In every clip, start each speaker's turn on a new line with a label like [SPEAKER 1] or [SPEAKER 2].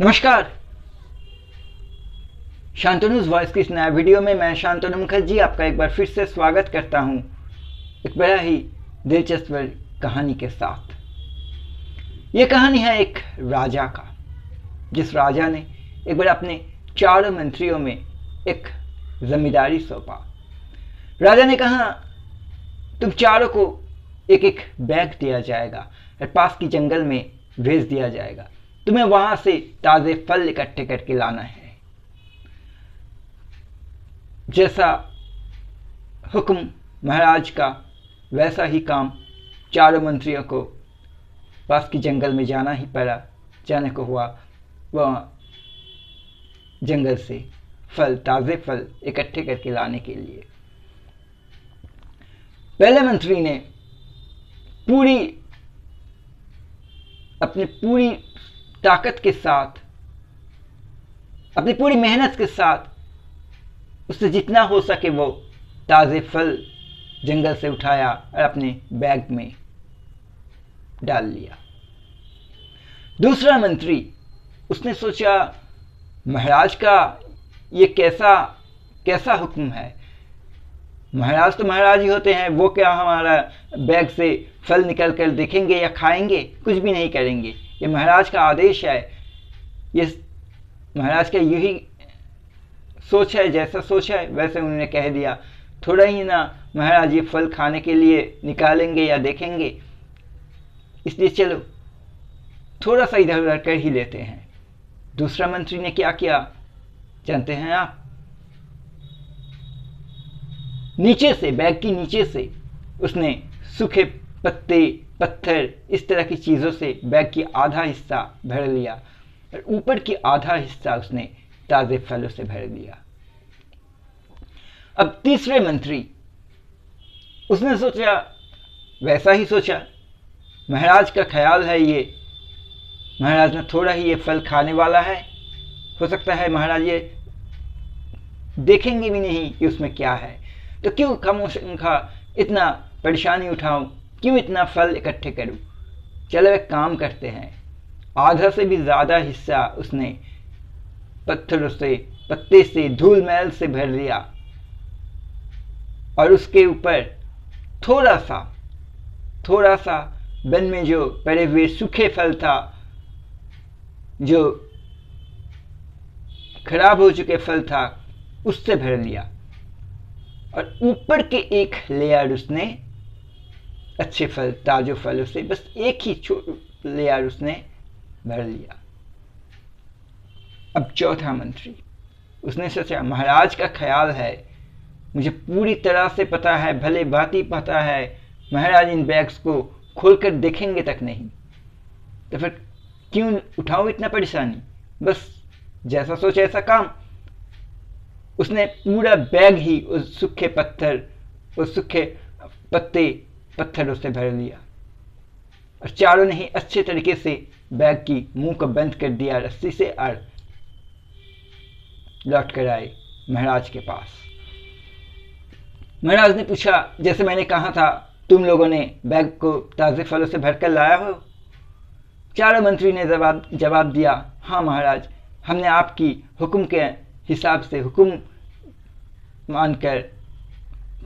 [SPEAKER 1] नमस्कार। शांतनुज वॉइस की इस नया वीडियो में मैं शांतनु मुखर्जी आपका एक बार फिर से स्वागत करता हूं एक बड़ा ही दिलचस्प कहानी के साथ। यह कहानी है एक राजा का, जिस राजा ने एक बार अपने चारों मंत्रियों में एक जिम्मेदारी सौंपा। राजा ने कहा, तुम चारों को एक एक बैग दिया जाएगा और पास की जंगल में भेज दिया जाएगा। तुम्हें वहां से ताजे फल इकट्ठे करके लाना है। जैसा हुक्म महाराज का वैसा ही काम चारों मंत्रियों को पास की जंगल में जाना ही पड़ा। जाने को हुआ वह जंगल से ताजे फल इकट्ठे करके लाने के लिए। पहले मंत्री ने अपनी पूरी ताकत के साथ, अपनी पूरी मेहनत के साथ उससे जितना हो सके वो ताज़े फल जंगल से उठाया और अपने बैग में डाल लिया। दूसरा मंत्री, उसने सोचा, महाराज का ये कैसा हुक्म है। महाराज तो महाराज ही होते हैं, वो क्या हमारा बैग से फल निकल कर देखेंगे या खाएंगे? कुछ भी नहीं करेंगे। ये महाराज का आदेश है, ये महाराज का यही सोच है। जैसा सोच है वैसे उन्होंने कह दिया। थोड़ा ही ना महाराज ये फल खाने के लिए निकालेंगे या देखेंगे, इसलिए चलो थोड़ा सा इधर उधर कर ही लेते हैं। दूसरा मंत्री ने क्या किया जानते हैं आप? नीचे से, बैग की नीचे से उसने सूखे पत्ते, पत्थर, इस तरह की चीज़ों से बैग की आधा हिस्सा भर लिया और ऊपर की आधा हिस्सा उसने ताज़े फलों से भर लिया। अब तीसरे मंत्री, उसने सोचा, वैसा ही सोचा, महाराज का ख्याल है ये, महाराज ने थोड़ा ही ये फल खाने वाला है, हो सकता है महाराज ये देखेंगे भी नहीं कि उसमें क्या है, तो क्यों उनका इतना परेशानी उठाऊं, क्यों इतना फल इकट्ठे करूं। चलो एक काम करते हैं, आधा से भी ज़्यादा हिस्सा उसने पत्थरों से, पत्ते से, धूल मैल से भर लिया और उसके ऊपर थोड़ा सा वन में जो पड़े हुए सूखे फल था, जो खराब हो चुके फल था, उससे भर लिया और ऊपर के एक लेयर उसने अच्छे फल, ताजे फलों से बस एक ही लेयर उसने भर लिया। अब चौथा मंत्री, उसने सोचा, महाराज का ख्याल है, मुझे पूरी तरह से पता है, भले भांति पता है, महाराज इन बैग्स को खोलकर देखेंगे तक नहीं, तो फिर क्यों उठाऊं इतना परेशानी। बस जैसा सोचा ऐसा काम। उसने पूरा बैग ही उस सूखे पत्थर, उस सूखे पत्ते, पत्थरों से भर लिया और चारों ने ही अच्छे तरीके से बैग की मुंह को बंद कर दिया रस्सी से और लौट कर आए महाराज के पास। महाराज ने पूछा, जैसे मैंने कहा था, तुम लोगों ने बैग को ताज़े फलों से भरकर लाया हो? चारों मंत्री ने जवाब दिया, हाँ महाराज, हमने आपकी हुक्म के हिसाब से हुक्म मानकर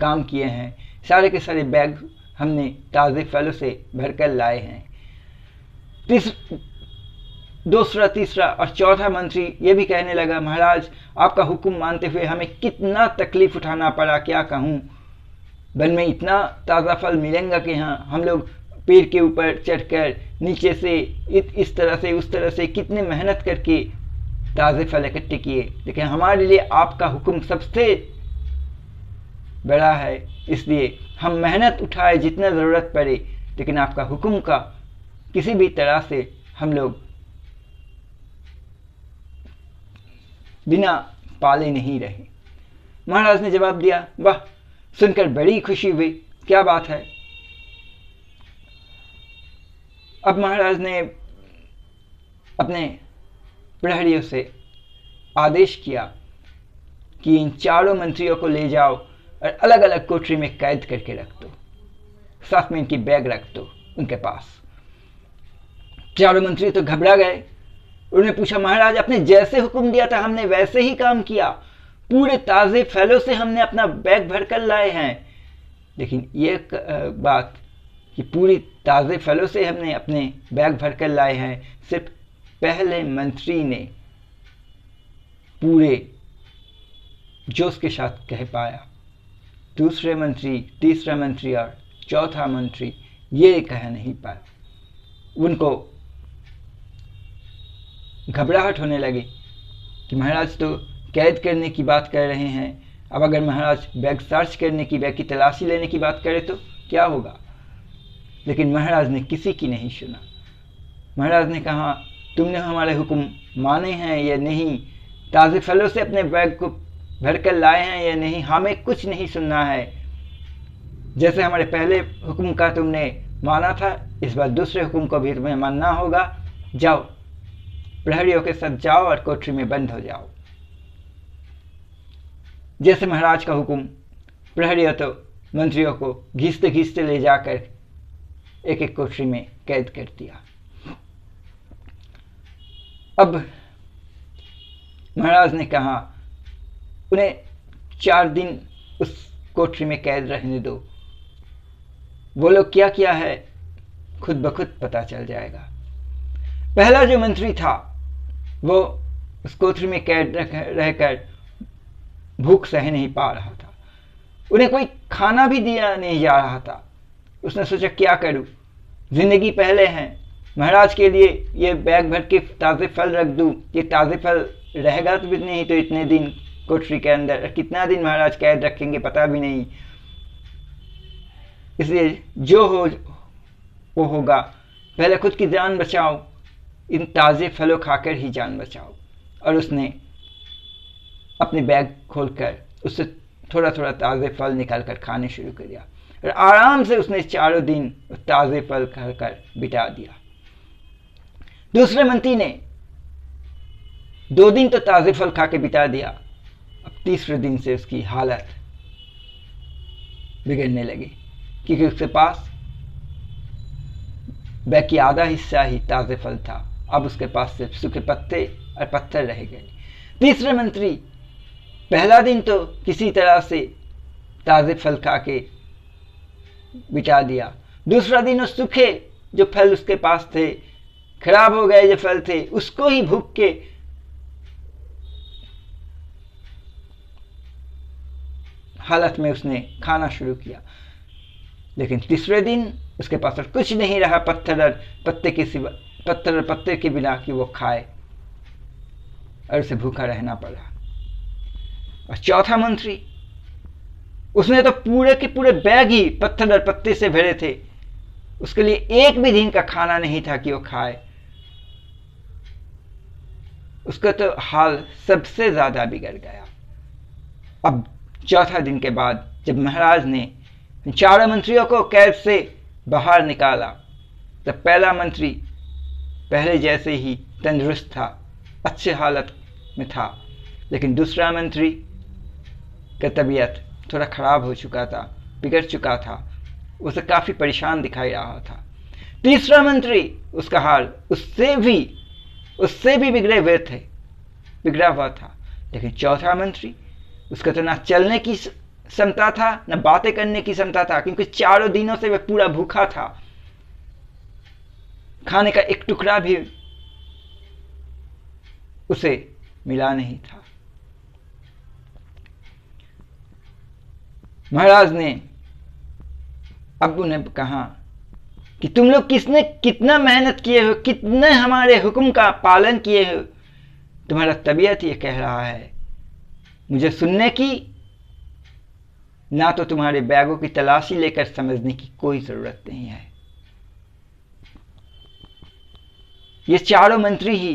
[SPEAKER 1] काम किए हैं। सारे के सारे बैग हमने ताज़े फलों से भरकर लाए हैं। दूसरा, तीसरा और चौथा मंत्री ये भी कहने लगा, महाराज आपका हुक्म मानते हुए हमें कितना तकलीफ उठाना पड़ा, क्या कहूँ। वन में इतना ताज़ा फल मिलेगा कि हाँ, हम लोग पेड़ के ऊपर चढ़कर नीचे से इस तरह से उस तरह से कितने मेहनत करके ताज़े फल इकट्ठे किए, लेकिन हमारे लिए आपका हुक्म सबसे बड़ा है, इसलिए हम मेहनत उठाए जितना ज़रूरत पड़े, लेकिन आपका हुक्म का किसी भी तरह से हम लोग बिना पाले नहीं रहे। महाराज ने जवाब दिया, वाह, सुनकर बड़ी खुशी हुई, क्या बात है। अब महाराज ने अपने प्रहरियों से आदेश किया कि इन चारों मंत्रियों को ले जाओ और अलग अलग कोठरी में कैद करके रख दो, साथ में इनकी बैग रख दो उनके पास। चारों मंत्री तो घबरा गए उन्होंने पूछा, महाराज आपने जैसे हुक्म दिया था हमने वैसे ही काम किया, पूरे ताज़े फलों से हमने अपना बैग भरकर लाए हैं। लेकिन ये बात कि पूरी ताज़े फलों से हमने अपने बैग भरकर लाए हैं, सिर्फ पहले मंत्री ने पूरे जोश के साथ कह पाया। दूसरे मंत्री, तीसरा मंत्री और चौथा मंत्री ये कह नहीं पाया। उनको घबराहट होने लगी कि महाराज तो कैद करने की बात कर रहे हैं, अब अगर महाराज बैग सर्च करने की, बैग की तलाशी लेने की बात करें तो क्या होगा। लेकिन महाराज ने किसी की नहीं सुना। महाराज ने कहा, तुमने हमारे हुक्म माने हैं या नहीं, ताज़े फलों से अपने बैग को भरकर लाए हैं या नहीं, हमें कुछ नहीं सुनना है। जैसे हमारे पहले हुक्म का तुमने माना था, इस बार दूसरे हुक्म को भी तुम्हें मानना होगा। जाओ, प्रहरियों के साथ जाओ और कोठरी में बंद हो जाओ। जैसे महाराज का हुक्म, प्रहरियों तो मंत्रियों को घीसते घीसते ले जाकर एक एक कोठरी में कैद कर दिया। अब महाराज ने कहा, उन्हें 4 दिन उस कोठरी में कैद रहने दो, वो लोग क्या किया है खुद ब खुद पता चल जाएगा। पहला जो मंत्री था वो उस कोठरी में कैद रहकर भूख सह नहीं पा रहा था। उन्हें कोई खाना भी दिया नहीं जा रहा था। उसने सोचा, क्या करूं, जिंदगी पहले है, महाराज के लिए ये बैग भर के ताज़े फल रख दूं, ये ताज़े फल रहेगा तो भी नहीं तो इतने दिन कोठरी के अंदर, कितना दिन महाराज कैद रखेंगे पता भी नहीं। इसलिए जो हो वो होगा, पहले खुद की जान बचाओ, इन ताज़े फलों खाकर ही जान बचाओ। और उसने अपने बैग खोलकर उससे थोड़ा थोड़ा ताज़े फल निकाल कर खाने शुरू कर दिया और आराम से उसने 4 दिन ताज़े फल खाकर बिता दिया। दूसरे मंत्री ने 2 दिन तो ताज़े फल खा के बिता दिया। अब तीसरे दिन से उसकी हालत बिगड़ने लगी, क्योंकि उसके पास बैग की आधा हिस्सा ही ताज़े फल था, अब उसके पास सिर्फ सूखे पत्ते और पत्थर रह गए। तीसरे मंत्री पहला दिन तो किसी तरह से ताज़े फल खा के बिता दिया, दूसरा दिन उस सूखे जो फल उसके पास थे, खराब हो गए जो फल थे, उसको ही भूख के हालत में उसने खाना शुरू किया। लेकिन तीसरे दिन उसके पास और कुछ नहीं रहा पत्थर और पत्ते के सिवा, पत्थर और पत्ते के बिना कि वो खाए, और उसे भूखा रहना पड़ा। और चौथा मंत्री, उसने तो पूरे के पूरे बैग ही पत्थर और पत्ते से भरे थे, उसके लिए एक भी दिन का खाना नहीं था कि वो खाए। उसका तो हाल सबसे ज्यादा बिगड़ गया। अब चौथा दिन के बाद जब महाराज ने 4 मंत्रियों को कैद से बाहर निकाला, तब पहला मंत्री पहले जैसे ही तंदुरुस्त था, अच्छे हालत में था, लेकिन दूसरा मंत्री का तबीयत थोड़ा खराब हो चुका था, बिगड़ चुका था, उसे काफ़ी परेशान दिखाई रहा था। तीसरा मंत्री, उसका हाल उससे भी बिगड़ा हुआ था। लेकिन चौथा मंत्री, उसका तो ना चलने की क्षमता था ना बातें करने की क्षमता था, क्योंकि 4 दिनों से वह पूरा भूखा था, खाने का एक टुकड़ा भी उसे मिला नहीं था। महाराज ने अब उन्हें कहा कि तुम लोग किसने कितना मेहनत किए हो, कितने हमारे हुक्म का पालन किए हो, तुम्हारा तबीयत ये कह रहा है, मुझे सुनने की ना तो तुम्हारे बैगों की तलाशी लेकर समझने की कोई जरूरत नहीं है। ये 4 मंत्री ही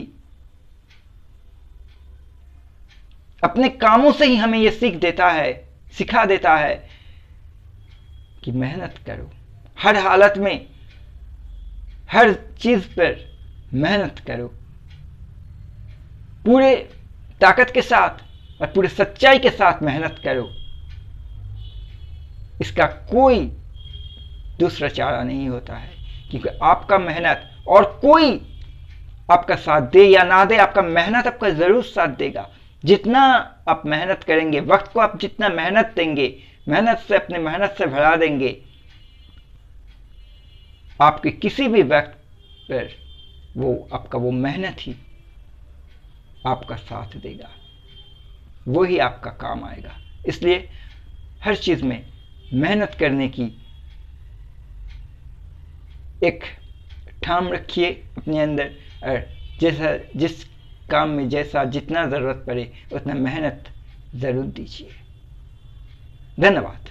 [SPEAKER 1] अपने कामों से ही हमें यह सिखा देता है कि मेहनत करो, हर हालत में हर चीज पर मेहनत करो, पूरे ताकत के साथ और पूरे सच्चाई के साथ मेहनत करो। इसका कोई दूसरा चारा नहीं होता है, क्योंकि आपका मेहनत और कोई आपका साथ दे या ना दे, आपका मेहनत आपका ज़रूर साथ देगा। जितना आप मेहनत करेंगे, वक्त को आप जितना मेहनत देंगे, मेहनत से अपने मेहनत से भरा देंगे, आपके किसी भी वक्त पर वो आपका वो मेहनत ही आपका साथ देगा, वो ही आपका काम आएगा। इसलिए हर चीज़ में मेहनत करने की एक ठाम रखिए अपने अंदर, और जैसा जिस काम में जैसा जितना ज़रूरत पड़े उतना मेहनत ज़रूर दीजिए। धन्यवाद।